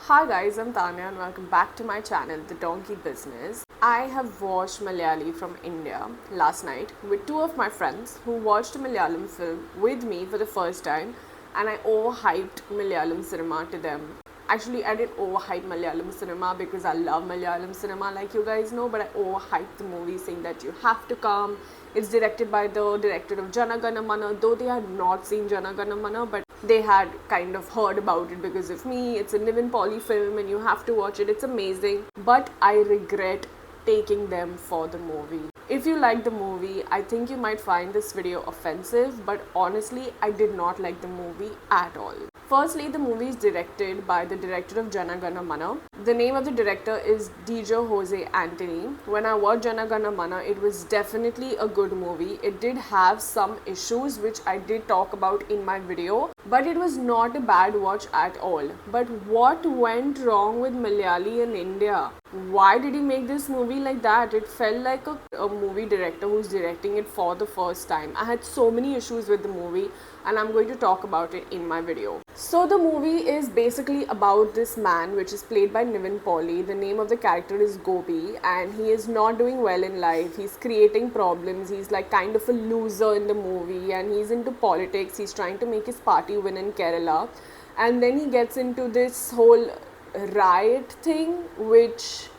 Hi guys, I'm Tanya and welcome back to my channel, The Donkey Business. I have watched Malayali from India last night with two of my friends who watched a Malayalam film with me for the first time, and I overhyped Malayalam cinema to them. Actually, I didn't overhype Malayalam cinema because I love Malayalam cinema, like you guys know, but I overhyped the movie saying that you have to come. It's directed by the director of Jana Gana Mana, though they had not seen Jana Gana Mana, but they had kind of heard about it because of me. It's a Nivin Pauly film and you have to watch it. It's amazing. But I regret taking them for the movie. If you like the movie, I think you might find this video offensive, but honestly, I did not like the movie at all. Firstly, the movie is directed by the director of Jana Gana Mana. The name of the director is Dijo Jose Anthony. When I watched Jana Gana Mana, it was definitely a good movie. It did have some issues which I did talk about in my video, but it was not a bad watch at all. But what went wrong with Malayali in India? Why did he make this movie like that? It felt like a movie director who's directing it for the first time. I had so many issues with the movie and I'm going to talk about it in my video. So the movie is basically about this man which is played by Nivin Pauly. The name of the character is Gopi and he is not doing well in life. He's creating problems. He's like kind of a loser in the movie and he's into politics. He's trying to make his party win in Kerala. And then he gets into this whole riot thing which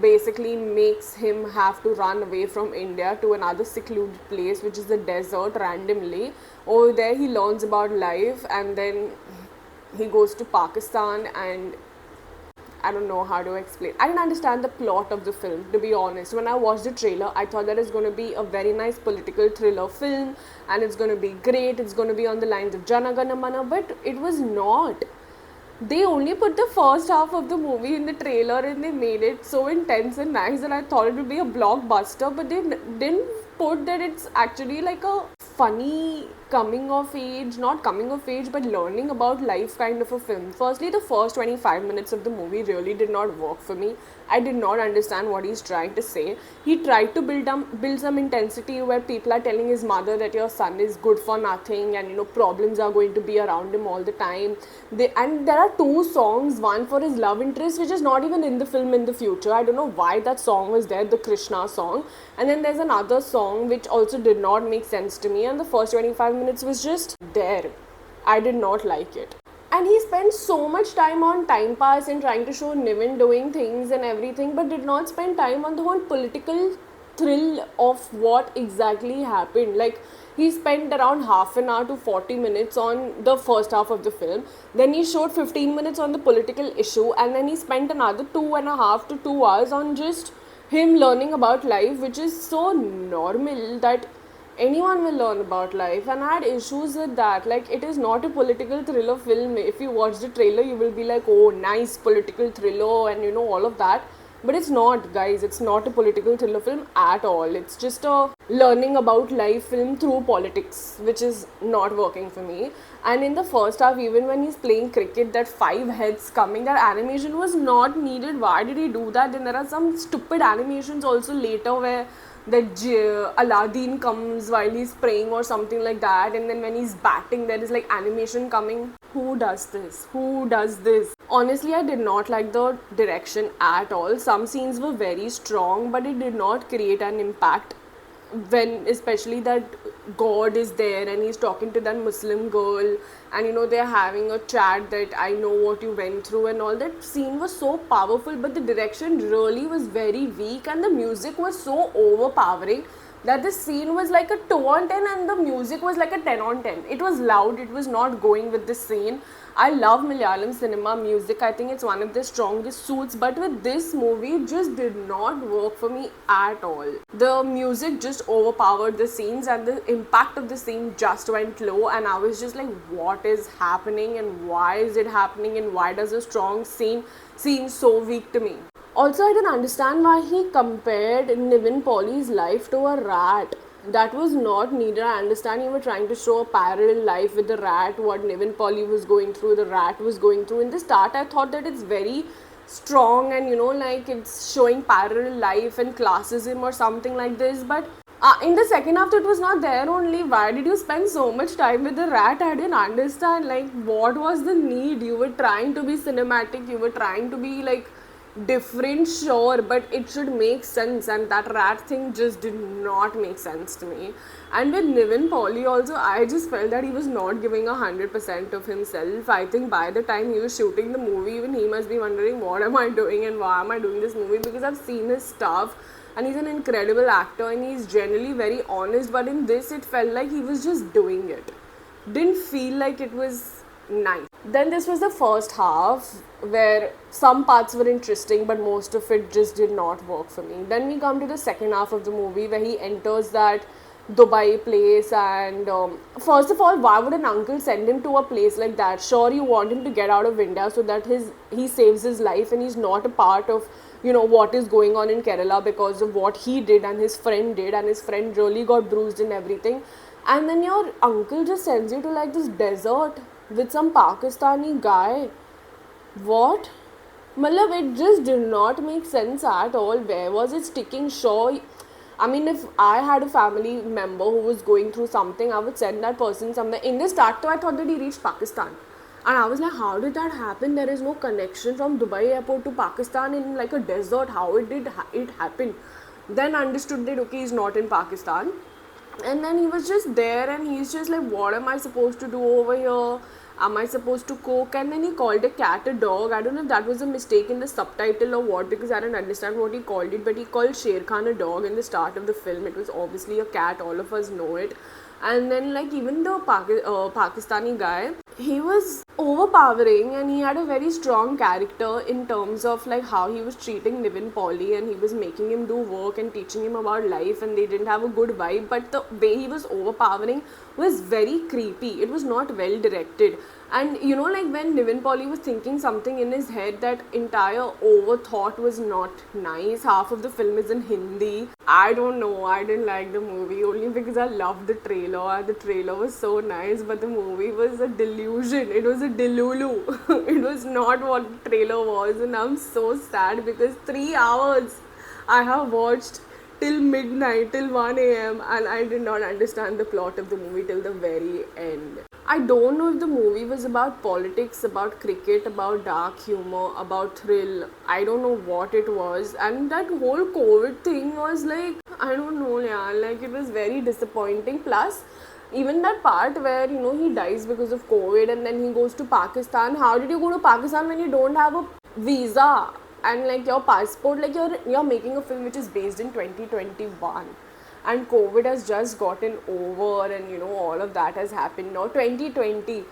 basically makes him have to run away from India to another secluded place which is the desert randomly. Over there he learns about life and then he goes to Pakistan and I don't know how to explain. I didn't understand the plot of the film, to be honest. When I watched the trailer, I thought that it's going to be a very nice political thriller film and it's going to be great. It's going to be on the lines of Jana Gana Mana, but it was not. They only put the first half of the movie in the trailer and they made it so intense and nice that I thought it would be a blockbuster, but they didn't put that it's actually like a funny coming of age, not coming of age, but learning about life kind of a film. Firstly, the first 25 minutes of the movie really did not work for me. I did not understand what he's trying to say. He tried to build some intensity where people are telling his mother that your son is good for nothing and problems are going to be around him all the time. And there are two songs, one for his love interest which is not even in the film in the future. I don't know why that song was there, the Krishna song. And then there's another song which also did not make sense to me and the first 25 minutes was just there. I did not like it. And he spent so much time on time pass and trying to show Nivin doing things and everything, but did not spend time on the whole political thrill of what exactly happened. Like, he spent around half an hour to 40 minutes on the first half of the film. Then he showed 15 minutes on the political issue, and then he spent another 2.5 to 2 hours on just him learning about life, which is so normal that anyone will learn about life. And I had issues with that. Like, it is not a political thriller film. If you watch the trailer, you will be like, oh, nice political thriller and all of that. But it's not, guys. It's not a political thriller film at all. It's just a learning about life film through politics, which is not working for me. And in the first half, even when he's playing cricket, that 5 heads coming, that animation was not needed. Why did he do that? Then there are some stupid animations also later where that Aladdin comes while he's praying or something like that, and then when he's batting there is like animation coming. Who does this? Who does this? Honestly, I did not like the direction at all. Some scenes were very strong, but it did not create an impact when especially that God is there and he's talking to that Muslim girl and they're having a chat that I know what you went through and all. That scene was so powerful, but the direction really was very weak and the music was so overpowering that the scene was like a 2 on 10 and the music was like a 10 on 10. It was loud, it was not going with the scene. I love Malayalam cinema music. I think it's one of the strongest suits, but with this movie, it just did not work for me at all. The music just overpowered the scenes and the impact of the scene just went low, and I was just like, what is happening and why is it happening and why does a strong scene seem so weak to me? Also, I didn't understand why he compared Nivin Pauly's life to a rat. That was not needed. I understand you were trying to show a parallel life with the rat, what Nivin Pauly was going through, the rat was going through. In the start, I thought that it's very strong and like it's showing parallel life and classism or something like this, but In the second half, it was not there only. Why did you spend so much time with the rat? I didn't understand. Like, what was the need? You were trying to be cinematic, you were trying to be like different, sure, but it should make sense. And that rat thing just did not make sense to me. And with Nivin Pauly, also, I just felt that he was not giving 100% of himself. I think by the time he was shooting the movie, even he must be wondering, what am I doing and why am I doing this movie? Because I've seen his stuff and he's an incredible actor and he's generally very honest, but in this it felt like he was just doing it, didn't feel like it was nice. Then this was the first half where some parts were interesting but most of it just did not work for me. Then we come to the second half of the movie where he enters that Dubai place, and first of all, why would an uncle send him to a place like that? Sure, you want him to get out of India so that he saves his life and he's not a part of what is going on in Kerala because of what he did and his friend did, and his friend really got bruised and everything. And then your uncle just sends you to like this desert with some Pakistani guy. What? Malab, it just did not make sense at all. Where was it sticking? Sure, I mean, if I had a family member who was going through something, I would send that person somewhere. In the start, though, I thought that he reached Pakistan. And I was like, how did that happen? There is no connection from Dubai airport to Pakistan in like a desert. How it happen? Then understood that, okay, he's not in Pakistan. And then he was just there and he's just like, what am I supposed to do over here? Am I supposed to cook? And then he called a cat a dog. I don't know if that was a mistake in the subtitle or what, because I didn't understand what he called it, but he called Sher Khan a dog in the start of the film. It was obviously a cat, all of us know it. And then like even the Pakistani guy, he was overpowering and he had a very strong character in terms of like how he was treating Nivin Pauly, and he was making him do work and teaching him about life, and they didn't have a good vibe, but the way he was overpowering was very creepy. It was not well directed. And like when Nivin Pauly was thinking something in his head, that entire overthought was not nice. Half of the film is in Hindi. I don't know, I didn't like the movie only because I loved the trailer, and the trailer was so nice, but the movie was a delusion. It was a delulu. It was not what the trailer was, and I'm so sad because 3 hours I have watched till midnight, till 1 a.m., and I did not understand the plot of the movie till the very end. I don't know if the movie was about politics, about cricket, about dark humor, about thrill. I don't know what it was. And that whole COVID thing was like, I don't know, yeah, like it was very disappointing. Plus, even that part where, he dies because of COVID and then he goes to Pakistan. How did you go to Pakistan when you don't have a visa? And like your passport, like you're making a film which is based in 2021. And COVID has just gotten over, and all of that has happened now. 2020,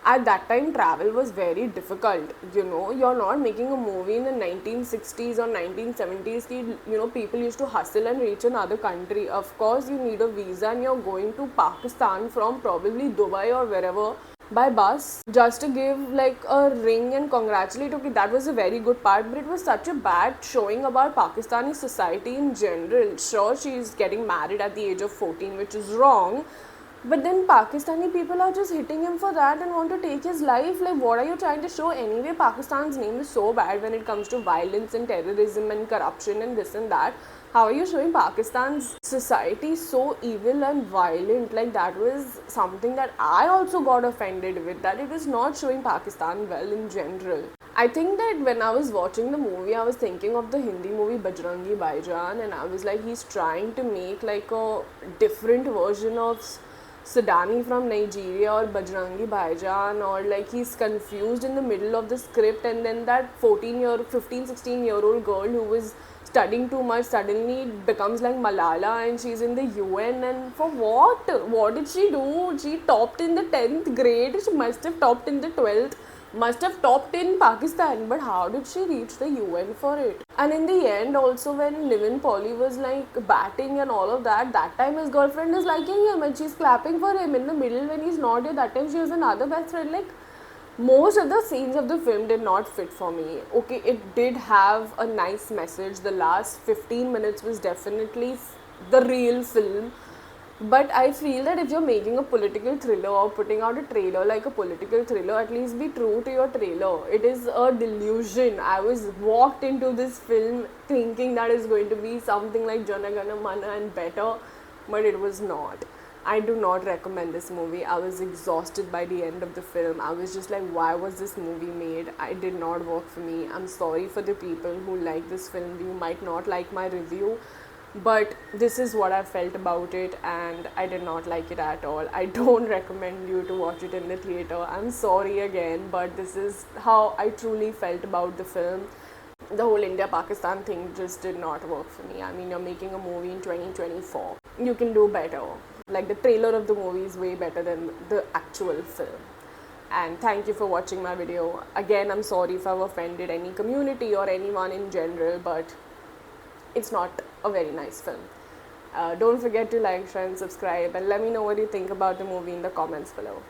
at that time travel was very difficult. You're not making a movie in the 1960s or 1970s. People used to hustle and reach another country. Of course you need a visa, and you're going to Pakistan from probably Dubai or wherever by bus just to give like a ring and congratulate. Okay, that was a very good part, but it was such a bad showing about Pakistani society in general. Sure, she's getting married at the age of 14, which is wrong, but then Pakistani people are just hitting him for that and want to take his life. Like, what are you trying to show anyway? Pakistan's name is so bad when it comes to violence and terrorism and corruption and this and that. How are you showing Pakistan's society so evil and violent? Like, that was something that I also got offended with, that it was not showing Pakistan well in general. I think that when I was watching the movie, I was thinking of the Hindi movie Bajrangi Bhaijaan, and I was like, he's trying to make like a different version of Sudani from Nigeria or Bajrangi Bhaijaan, or like he's confused in the middle of the script, and then that 16-year-old girl who was studying too much suddenly becomes like Malala and she's in the UN, and for what? What did she do? She topped in the 10th grade, she must have topped in the 12th, must have topped in Pakistan, but how did she reach the UN for it? And in the end also, when Nivin Pauly was like batting and all of that, that time his girlfriend is liking him and she's clapping for him. In the middle when he's not here, that time she has another best friend. Like, most of the scenes of the film did not fit for me. Okay, it did have a nice message. The last 15 minutes was definitely the real film. But I feel that if you're making a political thriller or putting out a trailer like a political thriller, at least be true to your trailer. It is a delusion. I was walked into this film thinking that it's going to be something like Jana Gana Mana and better. but it was not. I do not recommend this movie. I was exhausted by the end of the film. I was just like, why was this movie made? It did not work for me. I'm sorry for the people who like this film. You might not like my review, but this is what I felt about it, and I did not like it at all. I don't recommend you to watch it in the theater. I'm sorry again, but this is how I truly felt about the film. The whole India-Pakistan thing just did not work for me. I mean, you're making a movie in 2024. You can do better. Like, the trailer of the movie is way better than the actual film. And thank you for watching my video. Again, I'm sorry if I've offended any community or anyone in general, but it's not a very nice film. Don't forget to like, share and subscribe, and let me know what you think about the movie in the comments below.